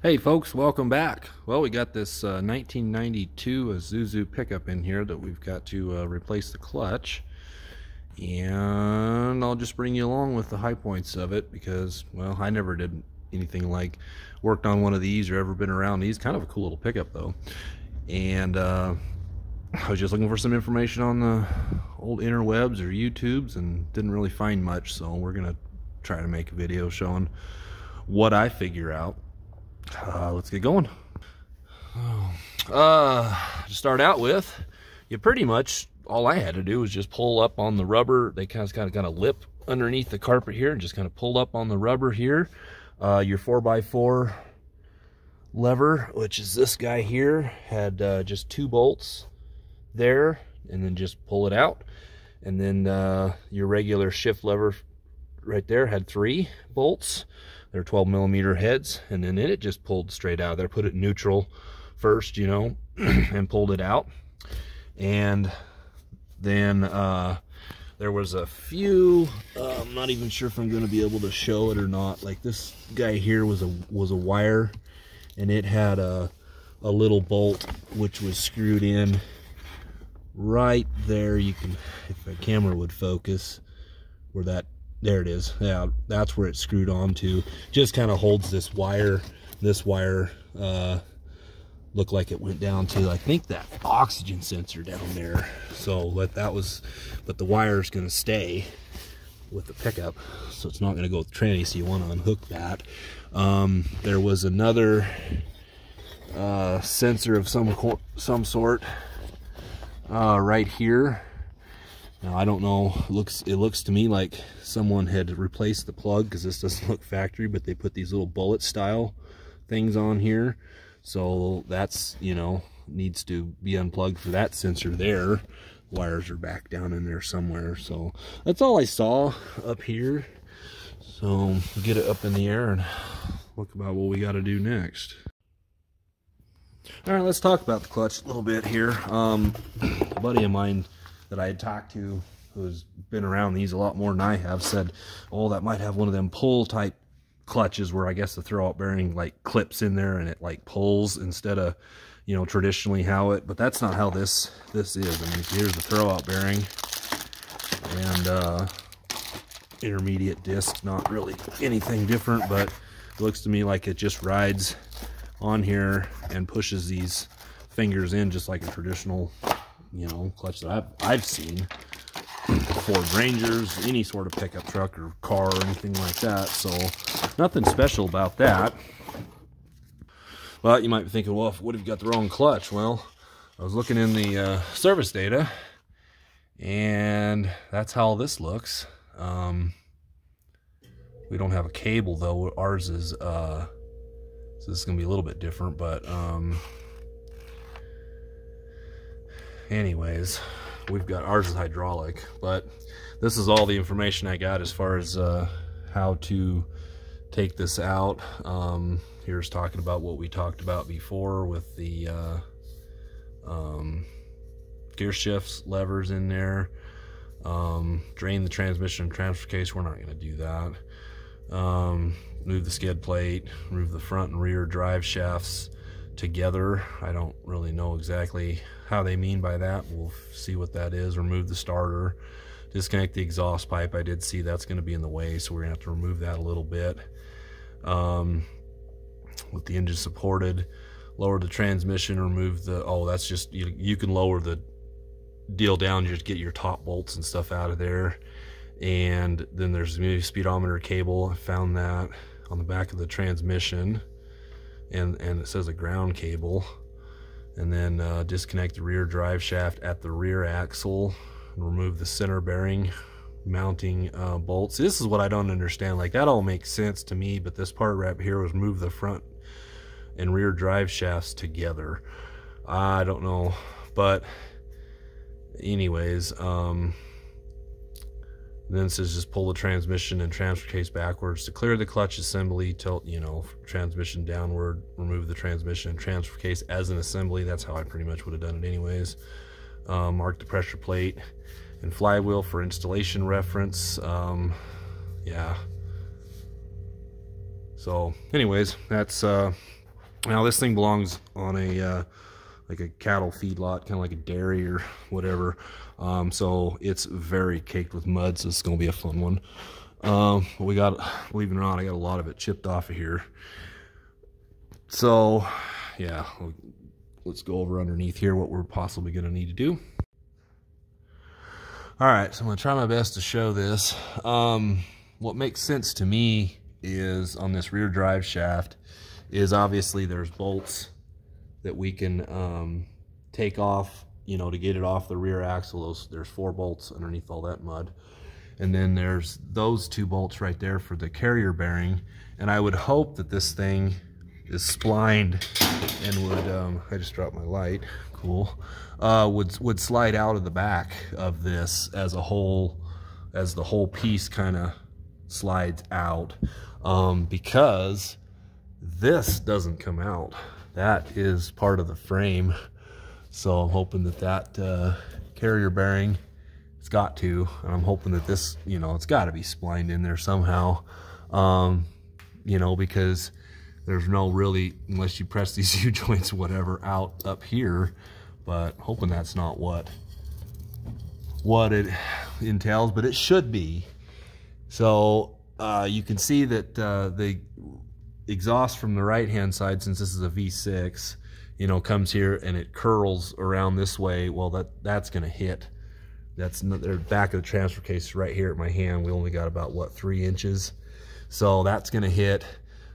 Hey folks, welcome back. Well, we got this 1992 Isuzu Pickup in here that we've got to replace the clutch, and I'll just bring you along with the high points of it because, well, I never did anything like worked on one of these or ever been around these. Kind of a cool little pickup though, and I was just looking for some information on the old interwebs or YouTubes and didn't really find much, so we're gonna try to make a video showing what I figure out. Let's get going. To start out with, you pretty much, all I had to do was just pull up on the rubber. They kind of lip underneath the carpet here and just kind of pulled up on the rubber here. Your 4x4 lever, which is this guy here, had just 2 bolts there, and then just pull it out. And then your regular shift lever right there had 3 bolts. They're 12mm heads, and then it just pulled straight out of there. Put it in neutral first, you know, and pulled it out. And then there was a few, I'm not even sure if I'm going to be able to show it or not. Like this guy here was a wire, and it had a little bolt which was screwed in right there. You can, if the camera would focus, where that, there it is. Yeah, that's where it's screwed onto. Just kind of holds this wire. This wire looked like it went down to, I think, that oxygen sensor down there. So that was, but the wire's going to stay with the pickup, so it's not going to go with the tranny, so you want to unhook that. There was another sensor of some sort right here. Now I don't know, it looks to me like someone had replaced the plug, because this doesn't look factory, but they put these little bullet style things on here. So that's, you know, needs to be unplugged for that sensor there. Wires are back down in there somewhere. So that's all I saw up here. So we'll get it up in the air and look about what we got to do next. All right, let's talk about the clutch a little bit here. A buddy of mine that I had talked to, who's been around these a lot more than I have, said, oh, that might have one of them pull type clutches where I guess the throwout bearing like clips in there and it like pulls instead of, you know, traditionally how it, but that's not how this is. I mean, here's the throwout bearing and intermediate disc, not really anything different, but it looks to me like it just rides on here and pushes these fingers in just like a traditional, you know, clutch that I've seen. Ford Rangers, any sort of pickup truck or car or anything like that. So nothing special about that. But you might be thinking, well, what if you got the wrong clutch? Well, I was looking in the service data, and that's how this looks. We don't have a cable though. Ours is so this is gonna be a little bit different, but anyways, we've got, ours is hydraulic, but this is all the information I got as far as how to take this out. Here's talking about what we talked about before with the gear shifts, levers in there. Drain the transmission and transfer case. We're not going to do that. Move the skid plate, remove the front and rear drive shafts together. I don't really know exactly how they mean by that. We'll see what that is. Remove the starter, disconnect the exhaust pipe. I did see that's going to be in the way, so we're gonna have to remove that a little bit. With the engine supported, lower the transmission, remove the, oh, that's just, you can lower the deal down, just get your top bolts and stuff out of there. And then there's the speedometer cable. I found that on the back of the transmission, and it says a ground cable. And then disconnect the rear drive shaft at the rear axle and remove the center bearing mounting bolts. This is what I don't understand. Like, that all makes sense to me, but this part right here was move the front and rear drive shafts together. I don't know, but anyways, then it says just pull the transmission and transfer case backwards to clear the clutch assembly, tilt, you know, transmission downward, remove the transmission and transfer case as an assembly. That's how I pretty much would have done it anyways. Mark the pressure plate and flywheel for installation reference. Yeah. So anyways, that's Now this thing belongs on a like a cattle feedlot, kind of like a dairy or whatever. So it's very caked with mud, so it's gonna be a fun one. We got, believe it or not, I got a lot of it chipped off of here. So yeah, let's go over underneath here what we're possibly gonna need to do. All right, so I'm gonna try my best to show this. What makes sense to me is on this rear drive shaft is obviously there's bolts that we can take off, you know, to get it off the rear axle. There's 4 bolts underneath all that mud. And then there's those 2 bolts right there for the carrier bearing. And I would hope that this thing is splined and would, I just dropped my light, cool, would slide out of the back of this as a whole, as the whole piece kind of slides out, because this doesn't come out. That is part of the frame. So I'm hoping that that carrier bearing, it's got to, and I'm hoping that this, you know, it's got to be splined in there somehow, you know, because there's no really, unless you press these U-joints whatever out up here, but hoping that's not what it entails, but it should be. So you can see that the exhaust from the right hand side, since this is a V6, you know, comes here and it curls around this way. Well, that's gonna hit. That's not, the back of the transfer case right here at my hand. We only got about, what, 3 inches. So that's gonna hit.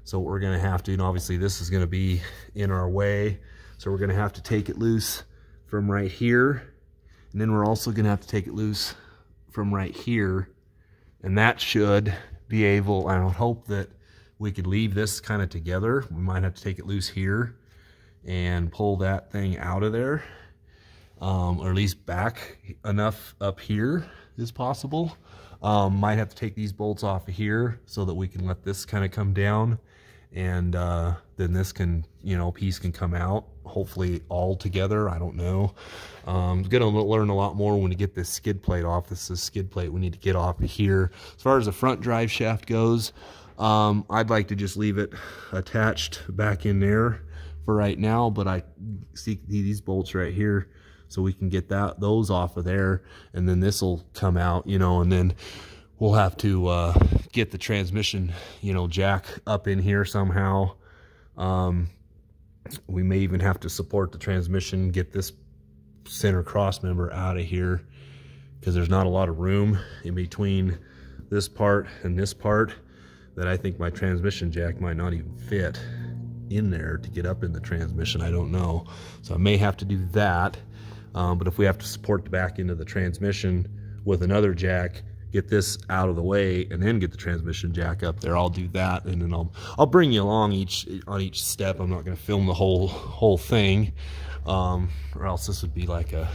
So what we're gonna have to, and obviously this is gonna be in our way. So we're gonna have to take it loose from right here. And then we're also gonna have to take it loose from right here. And that should be able, I would hope that we could leave this kind of together. We might have to take it loose here and pull that thing out of there, or at least back enough up here as possible. Might have to take these bolts off of here so that we can let this kind of come down, and then this can, you know, piece can come out, hopefully all together. I don't know. I'm gonna learn a lot more when we get this skid plate off. This is a skid plate we need to get off of here. As far as the front drive shaft goes, I'd like to just leave it attached back in there for right now, but I see these bolts right here, so we can get those off of there, and then this will come out, you know, and then we'll have to get the transmission, you know, jack up in here somehow. We may even have to support the transmission, get this center cross member out of here, because there's not a lot of room in between this part and this part, that I think my transmission jack might not even fit in there to get up in the transmission. I don't know. So I may have to do that. But if we have to support the back end of the transmission with another jack, get this out of the way, and then get the transmission jack up there, I'll do that, and then I'll bring you along on each step. I'm not going to film the whole thing, or else this would be like a,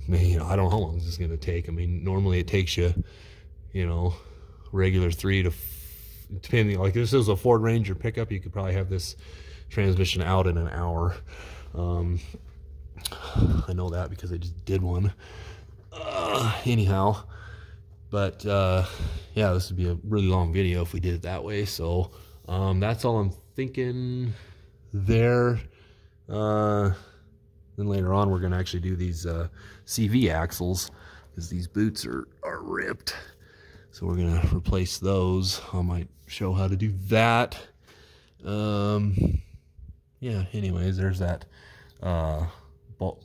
you know, I don't know how long this is going to take. I mean, normally it takes you, you know, regular 3 to, depending, like this is a Ford Ranger pickup, you could probably have this transmission out in an hour. I know that because I just did one. Anyhow, but yeah, this would be a really long video if we did it that way. So that's all I'm thinking there. Then later on we're gonna actually do these CV axles, because these boots are ripped. So we're gonna replace those. I might show how to do that. Yeah, anyways, there's that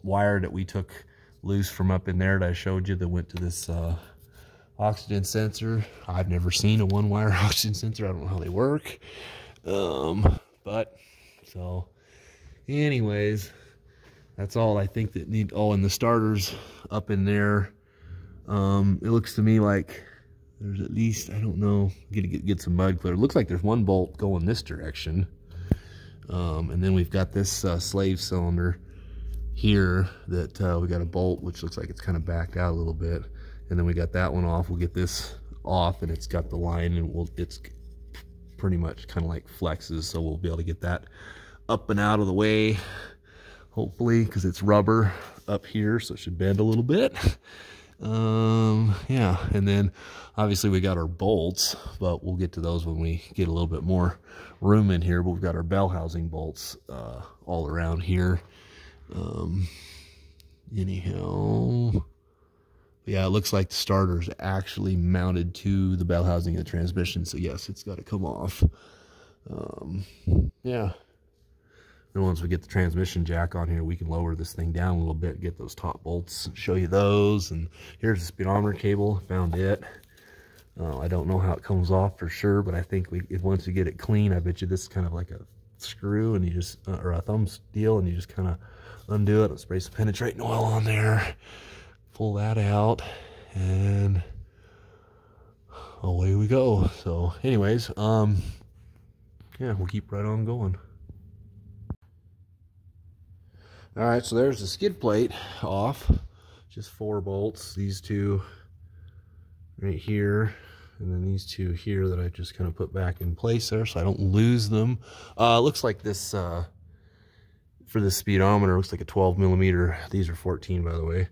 wire that we took loose from up in there that I showed you that went to this oxygen sensor. I've never seen a 1-wire oxygen sensor. I don't know how they work. But so anyways, that's all I think that need. Oh, and the starters up in there. It looks to me like there's at least, I don't know, get some mud clear. It looks like there's 1 bolt going this direction. And then we've got this slave cylinder here that we got a bolt which looks like it's kind of backed out a little bit, and then we got that one off. We'll get this off, and it's got the line, and it's pretty much kind of like flexes, so we'll be able to get that up and out of the way, hopefully, because it's rubber up here, so it should bend a little bit. Yeah, and then obviously we got our bolts, but we'll get to those when we get a little bit more room in here. But we've got our bell housing bolts all around here. Anyhow, yeah, it looks like the starter's actually mounted to the bell housing of the transmission, so yes, it's got to come off. Yeah. Then once we get the transmission jack on here, we can lower this thing down a little bit, get those top bolts, show you those. And here's the speedometer cable, found it. I don't know how it comes off for sure, but I think once you get it clean, I bet you this is kind of like a screw, and you just, or a thumb steel, and you just kind of undo it and spray some penetrating oil on there, pull that out, and away we go. So anyways, yeah, we'll keep right on going. All right, so there's the skid plate off. Just 4 bolts, these 2 right here, and then these 2 here that I just kind of put back in place there so I don't lose them. Looks like this, for the speedometer, looks like a 12 millimeter. These are 14, by the way.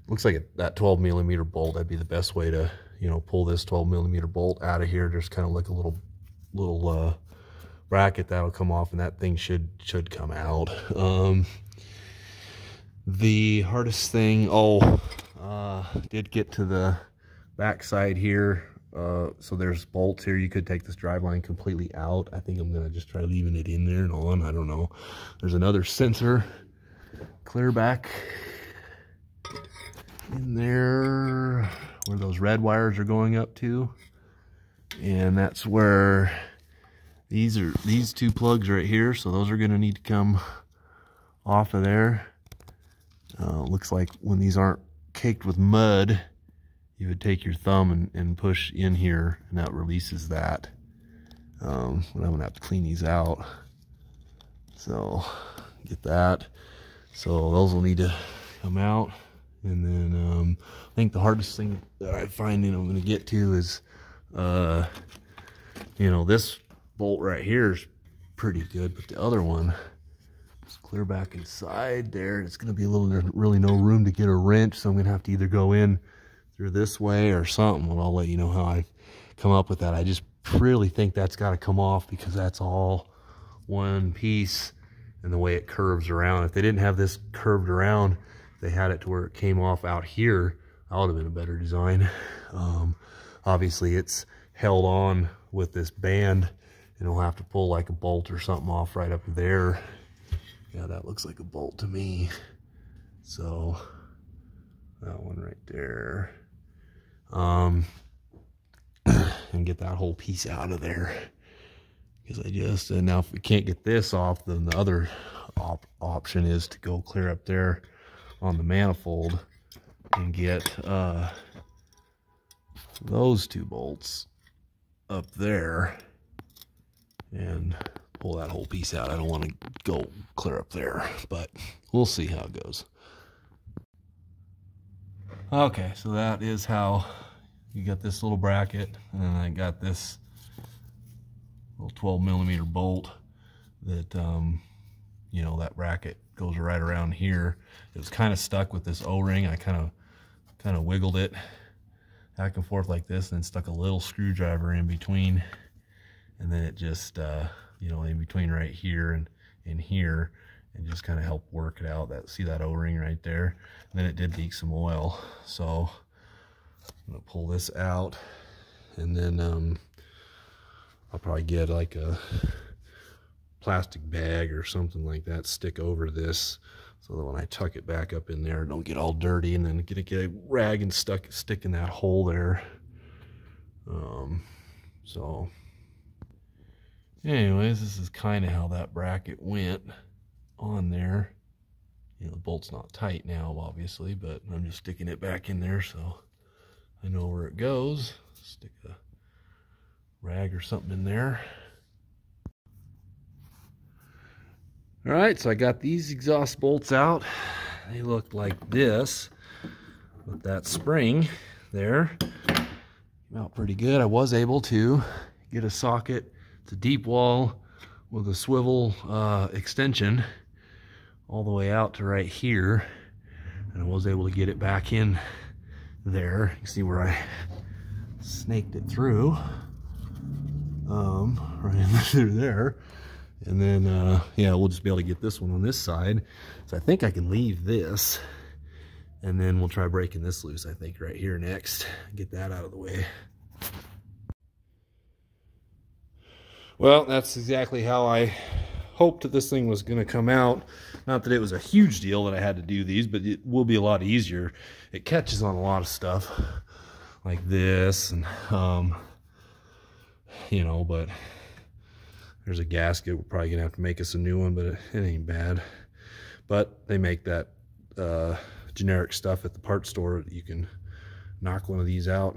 Looks like that 12 millimeter bolt, that'd be the best way to, you know, pull this 12 millimeter bolt out of here. There's kind of like a little bracket that'll come off, and that thing should come out. The hardest thing, did get to the back side here. So there's bolts here. You could take this driveline completely out. I think I'm gonna just try leaving it in there and on. I don't know. There's another sensor clear back in there where those red wires are going up to, and that's where these 2 plugs right here. So those are gonna need to come off of there. Looks like when these aren't caked with mud, you would take your thumb and push in here, and that releases that. But I'm gonna have to clean these out. So get that. So those will need to come out. And then I think the hardest thing that I find I'm gonna get to is, you know, this bolt right here is pretty good, but the other one, clear back inside there, it's going to be really no room to get a wrench, so I'm going to have to either go in through this way or something. Well, I'll let you know how I come up with that. I just really think that's got to come off because that's all one piece, and the way it curves around. If they didn't have this curved around, they had it to where it came off out here, that would have been a better design. Obviously it's held on with this band, and we'll have to pull like a bolt or something off right up there. Yeah, that looks like a bolt to me. So that one right there. And get that whole piece out of there. Because and now if we can't get this off, then the other option is to go clear up there on the manifold and get those 2 bolts up there and pull that whole piece out. I don't want to go clear up there, but we'll see how it goes. Okay, so that is how you got this little bracket, and then I got this little 12 millimeter bolt that, you know, that bracket goes right around here. It was kind of stuck with this O-ring. I kind of wiggled it back and forth like this, and then stuck a little screwdriver in between, and then it just you know, in between right here and in here, and just kind of help work it out. See that O-ring right there? And then it did leak some oil, so I'm gonna pull this out, and then I'll probably get like a plastic bag or something like that, stick over this, so that when I tuck it back up in there, it don't get all dirty, and then get a rag and stick in that hole there. So anyways, this is kind of how that bracket went on there. You know, the bolt's not tight now, obviously, but I'm just sticking it back in there so I know where it goes. Stick a rag or something in there. All right, so I got these exhaust bolts out. They look like this with that spring there. Came out pretty good. I was able to get a socket. It's a deep wall with a swivel extension all the way out to right here, and I was able to get it back in there. You can see where I snaked it through, right through there. And then, yeah, we'll just be able to get this one on this side. So I think I can leave this, and then we'll try breaking this loose, I think, right here next. Get that out of the way. Well, that's exactly how I hoped that this thing was going to come out. Not that it was a huge deal that I had to do these, but it will be a lot easier. It catches on a lot of stuff like this, and you know, but there's a gasket. We're probably gonna have to make us a new one, but it ain't bad. But they make that generic stuff at the parts store. You can knock one of these out.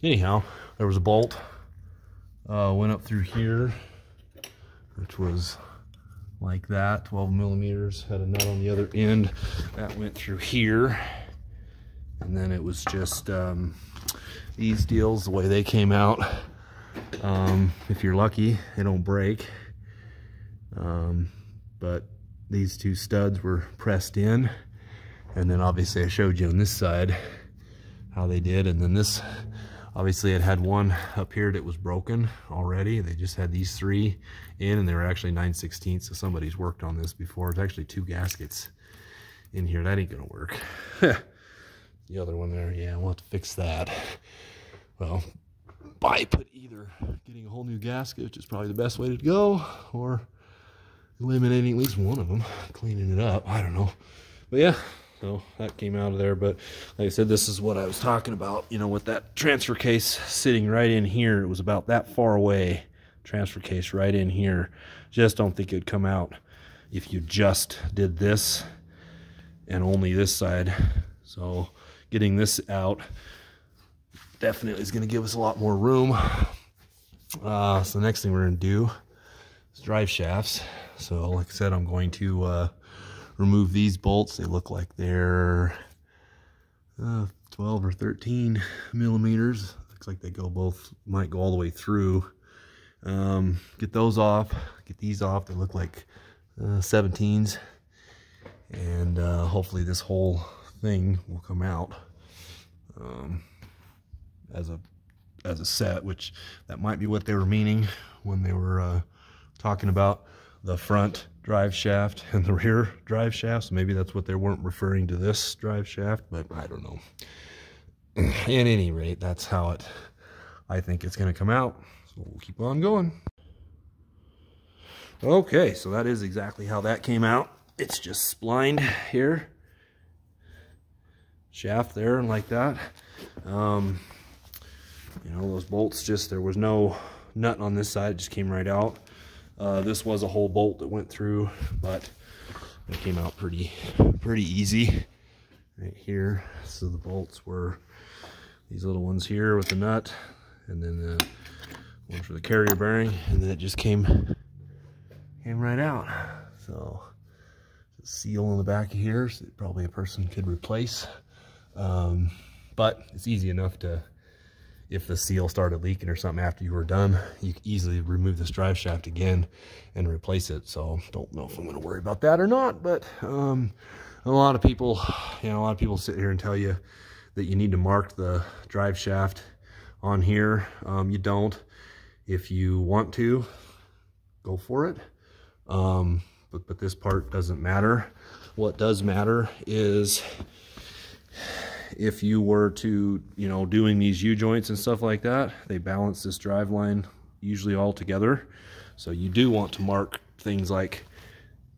Anyhow, there was a bolt went up through here, which was like that, 12 millimeters, had a nut on the other end that went through here, and then it was just these deals, the way they came out. If you're lucky, they don't break, but these two studs were pressed in, and then obviously I showed you on this side how they did, and then this, obviously it had one up here that was broken already. They just had these three in, and they were actually 9/16, so somebody's worked on this before. It's actually two gaskets in here. That ain't gonna work. The other one there, yeah, we'll have to fix that. Well, put either getting a whole new gasket, which is probably the best way to go, or eliminating at least one of them, cleaning it up. I don't know. But yeah, so that came out of there. But like I said, this is what I was talking about, you know, with that transfer case sitting right in here. It was about that far away, transfer case right in here. Just don't think it'd come out if you just did this and only this side. So getting this out definitely is going to give us a lot more room. So the next thing we're going to do is drive shafts. So like I said, I'm going to remove these bolts. They look like they're 12 or 13 millimeters. Looks like they go both, might go all the way through. Get those off, get these off. They look like 17s, and hopefully this whole thing will come out as a set, which that might be what they were meaning when they were talking about the front drive shaft and the rear drive shaft. So maybe that's what they weren't referring to this drive shaft, but I don't know. At any rate, that's how I think it's going to come out. So we'll keep on going. Okay, so that is exactly how that came out. It's just splined here, shaft there, and like that. You know, those bolts, just, there was no nut on this side, it just came right out. This was a whole bolt that went through, but it came out pretty easy right here. So the bolts were these little ones here with the nut, and then the one for the carrier bearing, and then it just came right out. So the seal on the back of here, so probably a person could replace, but it's easy enough to, if the seal started leaking or something after you were done, you can easily remove this drive shaft again and replace it. So don't know if I'm going to worry about that or not, but a lot of people, you know, a lot of people sit here and tell you that you need to mark the drive shaft on here. You don't. If you want to, go for it. But this part doesn't matter. What does matter is if you were to, you know, doing these U-joints and stuff like that, they balance this drive line usually all together. So you do want to mark things like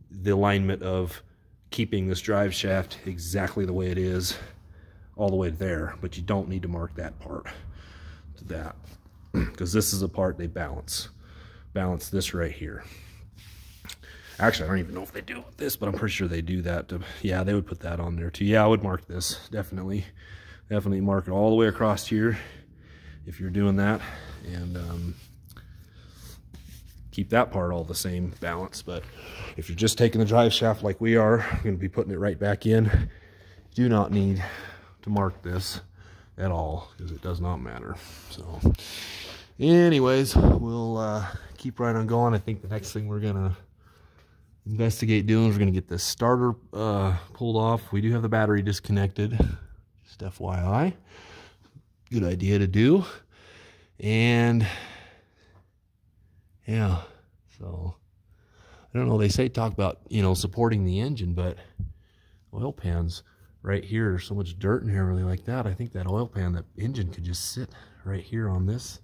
the alignment of keeping this drive shaft exactly the way it is all the way there, but you don't need to mark that part to that, because this is a part they balance this right here. Actually, I don't even know if they do this, but I'm pretty sure they do that. Yeah, they would put that on there too. Yeah, I would mark this, definitely mark it all the way across here if you're doing that, and keep that part all the same balance. But if you're just taking the drive shaft like we are, I'm going to be putting it right back in. Do not need to mark this at all, because it does not matter. So anyways, we'll keep right on going. I think the next thing we're gonna investigate doing is we're going to get this starter pulled off. We do have the battery disconnected, just FYI. Good idea to do. And yeah, so I don't know, they say talk about, you know, supporting the engine, but oil pans right here, there's so much dirt in here really like that. I think that oil pan, that engine could just sit right here on this,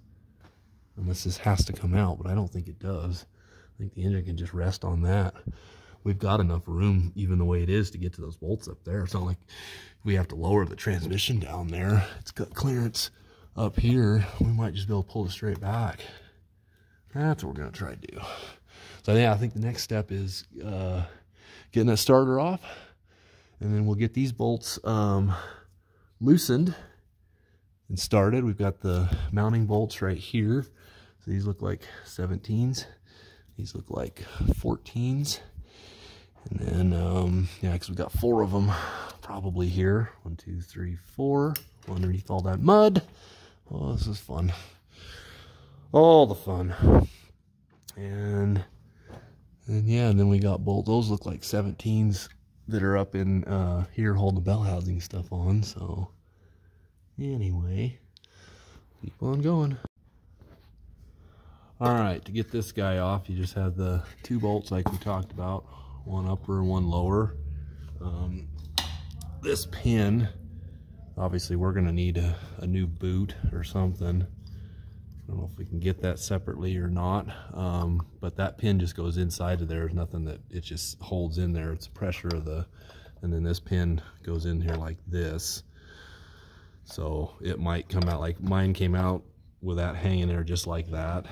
unless this has to come out, but I don't think it does. I think the engine can just rest on that. We've got enough room, even the way it is, to get to those bolts up there. It's not like we have to lower the transmission down there. It's got clearance up here. We might just be able to pull it straight back. That's what we're going to try to do. So yeah, I think the next step is getting that starter off, and then we'll get these bolts loosened and started. We've got the mounting bolts right here. So these look like 17s. These look like 14s. And then, yeah, because we've got 4 of them probably here. 1, 2, 3, 4. Underneath all that mud. Oh, this is fun. All the fun. And yeah, and then we got bolts. Those look like 17s that are up in here holding the bell housing stuff on. So anyway, keep on going. All right, to get this guy off, you just have the 2 bolts like we talked about, one upper and one lower. This pin, obviously we're going to need a new boot or something. I don't know if we can get that separately or not, but that pin just goes inside of there. There's nothing that it just holds in there. It's the pressure of the, and then this pin goes in here like this. So it might come out like mine came out with that hanging there just like that.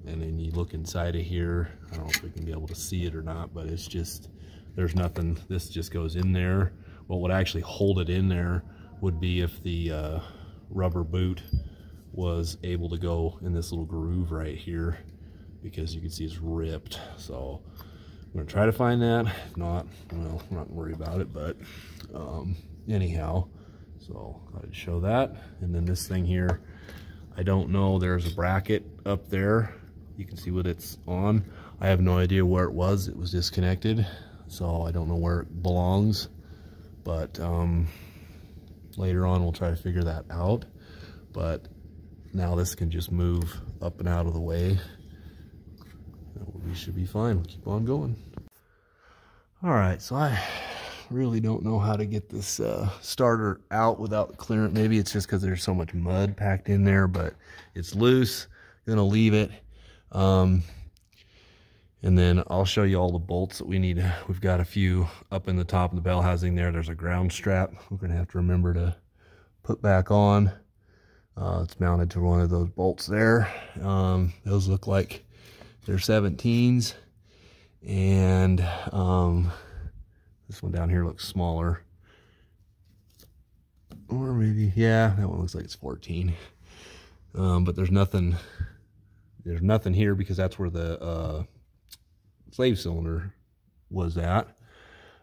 And then you look inside of here. I don't know if we can be able to see it or not, but it's just, there's nothing. This just goes in there. What would actually hold it in there would be if the rubber boot was able to go in this little groove right here, because you can see it's ripped. So I'm gonna try to find that. If not, well, I'm not worried about it, but anyhow, so I'd show that. And then this thing here, I don't know, there's a bracket up there. You can see what it's on. I have no idea where it was. It was disconnected, so I don't know where it belongs, but later on we'll try to figure that out. But now this can just move up and out of the way. We should be fine. We'll keep on going. All right, so I really don't know how to get this starter out without clearance. Maybe it's just because there's so much mud packed in there, but it's loose. Gonna leave it. And then I'll show you all the bolts that we need. We've got a few up in the top of the bell housing there. There's a ground strap we're gonna have to remember to put back on. It's mounted to one of those bolts there. Those look like they're 17s, and this one down here looks smaller, or maybe, yeah, that one looks like it's 14. But there's nothing here because that's where the slave cylinder was at.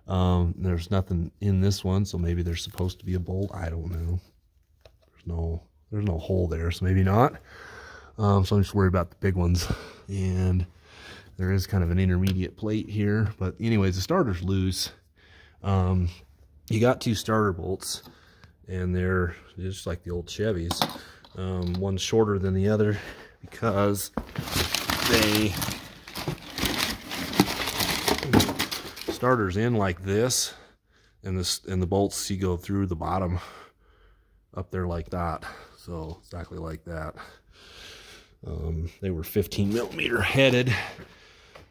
There's nothing in this one, so maybe there's supposed to be a bolt. I don't know. There's no hole there, so maybe not. So I'm just worried about the big ones. And there is kind of an intermediate plate here, but anyways, the starter's loose. You got 2 starter bolts, and they're just like the old Chevys. One's shorter than the other because they starter's in like this, and the bolts, you go through the bottom up there like that. So exactly like that. They were 15mm headed.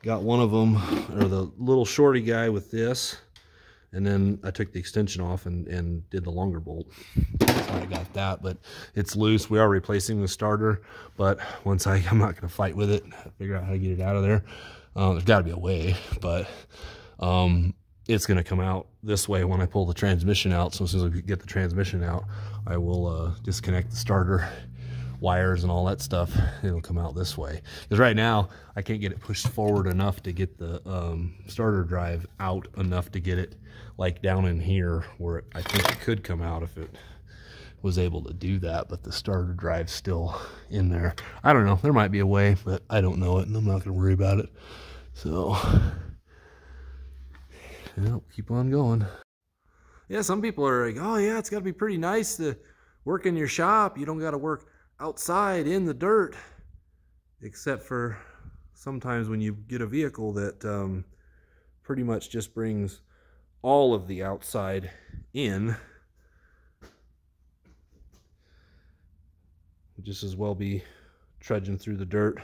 Got one of them, or the little shorty guy with this, and then I took the extension off and did the longer bolt. So I got that, but it's loose. We are replacing the starter, but once I'm not going to fight with it, figure out how to get it out of there. There's got to be a way, but it's going to come out this way when I pull the transmission out. So as soon as I get the transmission out, I will disconnect the starter wires and all that stuff. It'll come out this way, because right now I can't get it pushed forward enough to get the starter drive out enough to get it like down in here where I think it could come out if it was able to do that, but the starter drive's still in there. I don't know, there might be a way, but I don't know it, and I'm not going to worry about it. So Yeah, keep on going. Yeah, some people are like, oh yeah, it's got to be pretty nice to work in your shop. You don't got to work outside in the dirt, except for sometimes when you get a vehicle that pretty much just brings all of the outside in. Just as well be trudging through the dirt.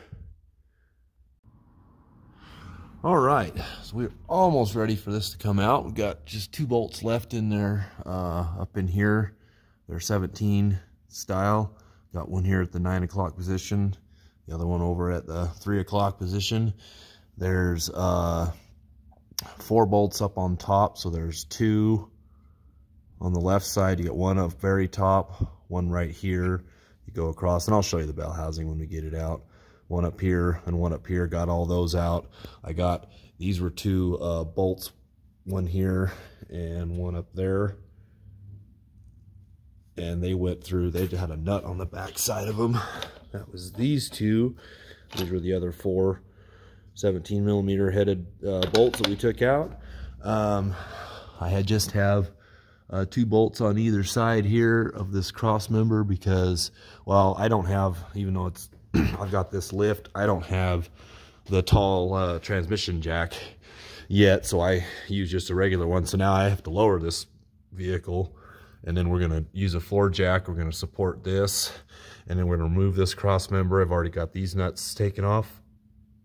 All right, so we're almost ready for this to come out. We've got just 2 bolts left in there, up in here. They're 17 style. Got one here at the 9 o'clock position, the other one over at the 3 o'clock position. There's 4 bolts up on top, so there's 2 on the left side. You get one up very top, one right here. You go across, and I'll show you the bell housing when we get it out. One up here and one up here. Got all those out. I got, these were 2 bolts, one here and one up there, and they went through. They had a nut on the back side of them. That was these 2. These were the other 4 17 millimeter headed bolts that we took out. I just have 2 bolts on either side here of this cross member because, well, I don't have, even though it's I've got this lift, I don't have the tall transmission jack yet, so I use just a regular one. So now I have to lower this vehicle, and then we're going to use a floor jack. We're going to support this, and then we're going to remove this cross member. I've already got these nuts taken off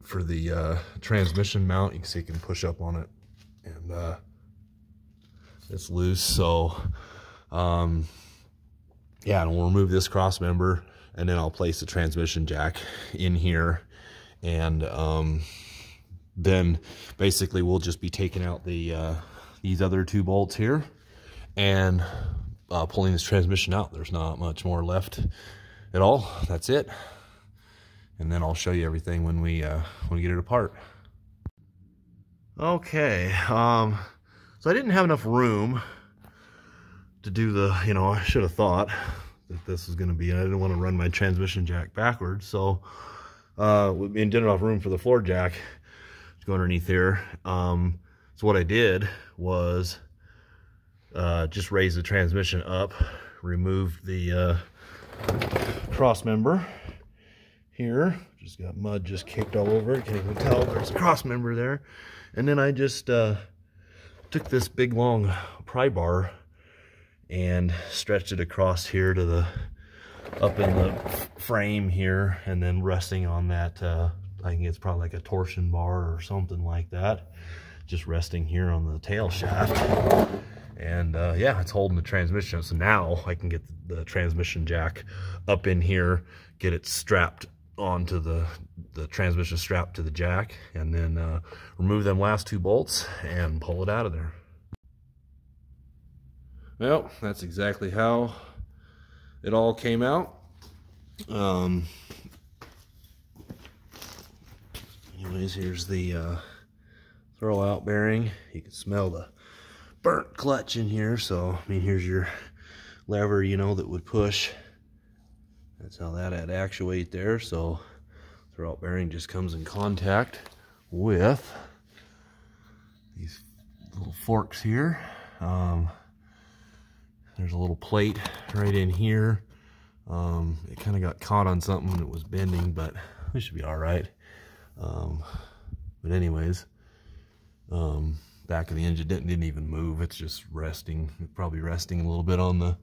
for the transmission mount. You can see you can push up on it, and it's loose. So yeah, and we'll remove this cross member, and then I'll place the transmission jack in here, and then basically we'll just be taking out the these other 2 bolts here and pulling this transmission out. There's not much more left at all. That's it. And then I'll show you everything when we get it apart. Okay, so I didn't have enough room to do the, you know, I should have thought that this was going to be, I didn't want to run my transmission jack backwards, so we didn't have enough room for the floor jack to go underneath here. So what I did was just raise the transmission up, remove the cross member here. Just got mud just caked all over it. Can't even tell there's a cross member there. And then I just took this big long pry bar and stretched it across here to the up in the frame here, and then resting on that I think it's probably like a torsion bar or something like that, just resting here on the tail shaft. And yeah, it's holding the transmission. So now I can get the transmission jack up in here, get it strapped onto the transmission strap to the jack, and then remove them last 2 bolts and pull it out of there. Well, that's exactly how it all came out. Anyways, here's the throw out bearing. You can smell the burnt clutch in here. So, I mean, here's your lever, you know, that would push. That's how that had actuate there. So, throw out bearing just comes in contact with these little forks here. There's a little plate right in here. It kind of got caught on something that was bending, but we should be all right. But anyways, back of the engine didn't even move. It's just resting, probably resting a little bit on the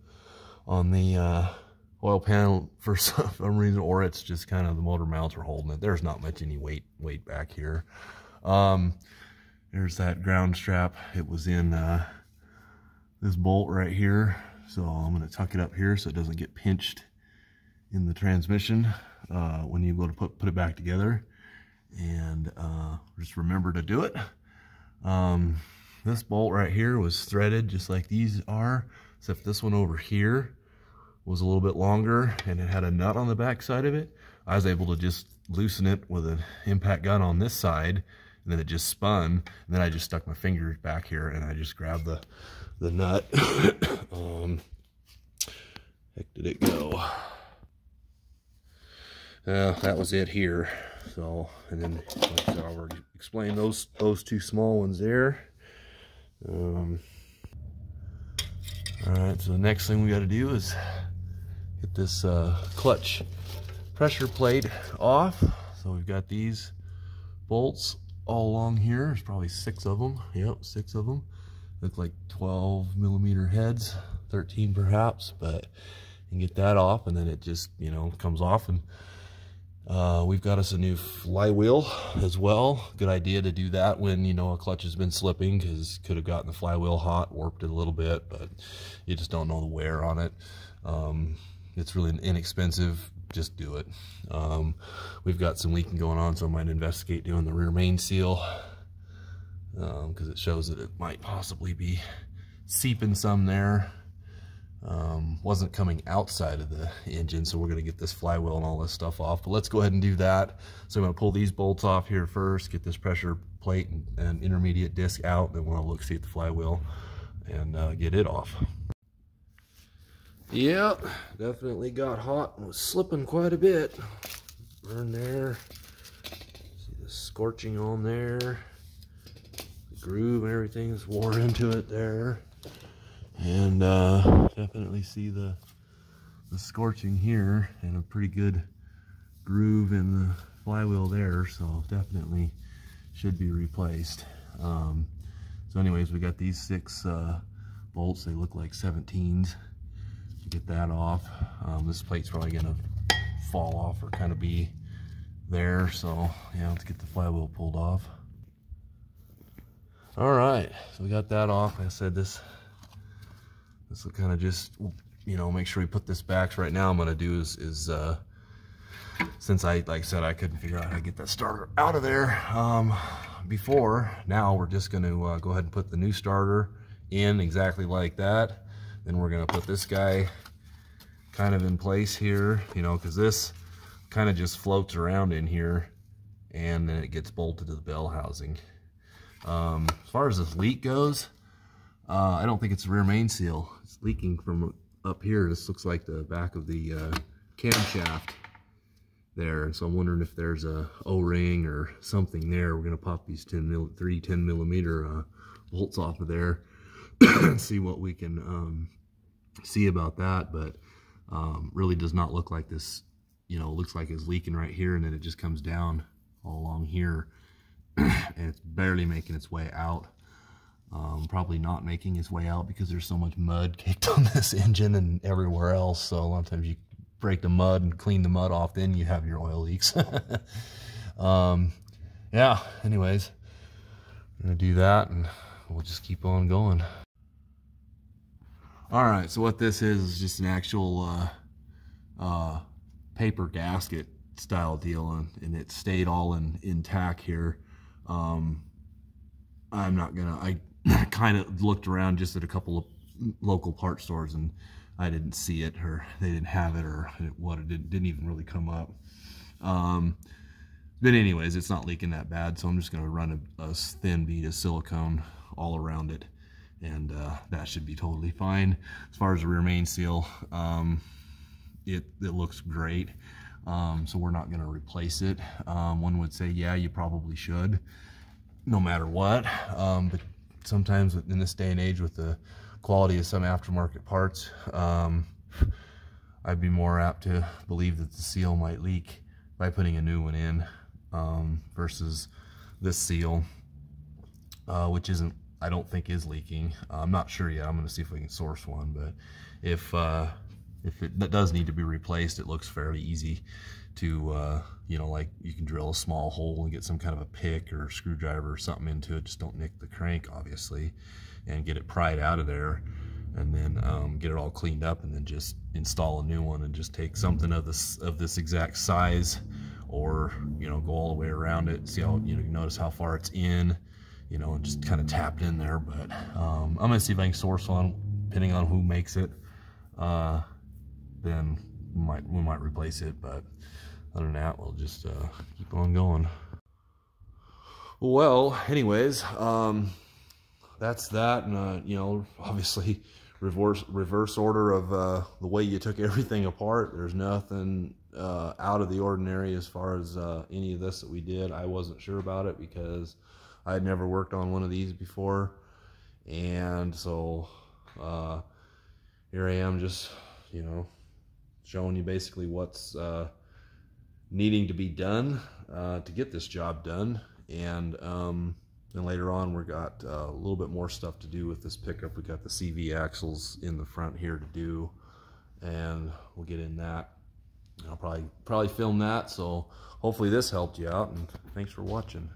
oil panel for some reason, or it's just kind of the motor mounts are holding it. There's not much any weight back here. There's that ground strap. It was in this bolt right here, so I'm going to tuck it up here so it doesn't get pinched in the transmission when you go to put it back together. And just remember to do it. This bolt right here was threaded just like these are, except this one over here was a little bit longer and it had a nut on the back side of it. I was able to just loosen it with an impact gun on this side, and then it just spun, and then I just stuck my finger back here and I just grabbed the nut. Heck did it go? That was it here. So, and then like I said, I already explained those 2 small ones there. All right, so the next thing we got to do is get this clutch pressure plate off. So we've got these bolts all along here. There's probably 6 of them. Yep, 6 of them. Look like 12mm heads, 13 perhaps, but you can get that off, and then it just, you know, comes off. And we've got us a new flywheel as well. Good idea to do that when, you know, a clutch has been slipping, because could have gotten the flywheel hot, warped it a little bit, but you just don't know the wear on it. It's really inexpensive. Just do it. We've got some leaking going on, so I might investigate doing the rear main seal, because it shows that it might possibly be seeping some there. Wasn't coming outside of the engine, so we're going to get this flywheel and all this stuff off. But let's go ahead and do that. So I'm going to pull these bolts off here first, get this pressure plate and intermediate disc out, then we'll look, see at the flywheel and get it off. Yep, definitely got hot and was slipping quite a bit. Burn there. See the scorching on there. The groove and everything is wore into it there. And definitely see the scorching here, and a pretty good groove in the flywheel there, so definitely should be replaced. So anyways, we got these 6 bolts. They look like 17s. Get that off. This plate's probably gonna fall off or kind of be there, so yeah, let's get the flywheel pulled off. All right, so we got that off. Like I said, this will kind of just, you know, make sure we put this back. So right now I'm gonna do is since like I said, I couldn't figure out how to get that starter out of there before. Now we're just gonna go ahead and put the new starter in exactly like that. Then we're gonna put this guy kind of in place here, you know, because this kind of just floats around in here, and then it gets bolted to the bell housing. As far as this leak goes, I don't think it's a rear main seal. It's leaking from up here. This looks like the back of the camshaft there. So I'm wondering if there's a O-ring or something there. We're gonna pop these 3 10mm bolts off of there and see what we can see about that. But really does not look like this, you know, looks like it's leaking right here, and then it just comes down all along here and it's barely making its way out. Probably not making its way out because there's so much mud caked on this engine and everywhere else. So a lot of times you break the mud and clean the mud off, then you have your oil leaks. Yeah, anyways, I'm gonna do that and we'll just keep on going. All right, so what this is just an actual paper gasket style deal, and it stayed all intact here. I'm not gonna, I kind of looked around just at a couple of local part stores, and I didn't see it, or they didn't have it, or it didn't even really come up. But anyways, it's not leaking that bad, so I'm just gonna run a thin bead of silicone all around it, and that should be totally fine. As far as the rear main seal, it looks great, so we're not gonna replace it. One would say, yeah, you probably should, no matter what, but sometimes in this day and age with the quality of some aftermarket parts, I'd be more apt to believe that the seal might leak by putting a new one in, versus this seal, which I don't think is leaking. I'm not sure yet. I'm going to see if we can source one, but if it does need to be replaced, it looks fairly easy to, you know, like you can drill a small hole and get some kind of a pick or screwdriver or something into it. Just don't nick the crank, obviously, and get it pried out of there, and then get it all cleaned up, and then just install a new one, and just take something of this exact size, or, you know, go all the way around it. See how, you know, you notice how far it's in, you know, and just kind of tap it in there. But I'm gonna see if I can source one, depending on who makes it. Then we might replace it, but other than that, we'll just keep on going. Well, anyways, that's that. And you know, obviously reverse order of the way you took everything apart. There's nothing out of the ordinary as far as any of this that we did. I wasn't sure about it because I had never worked on one of these before, And so here I am, just, you know, showing you basically what's needing to be done to get this job done. And then later on we got a little bit more stuff to do with this pickup. We got the CV axles in the front here to do, and we'll get in that. I'll probably film that. So hopefully this helped you out, and thanks for watching.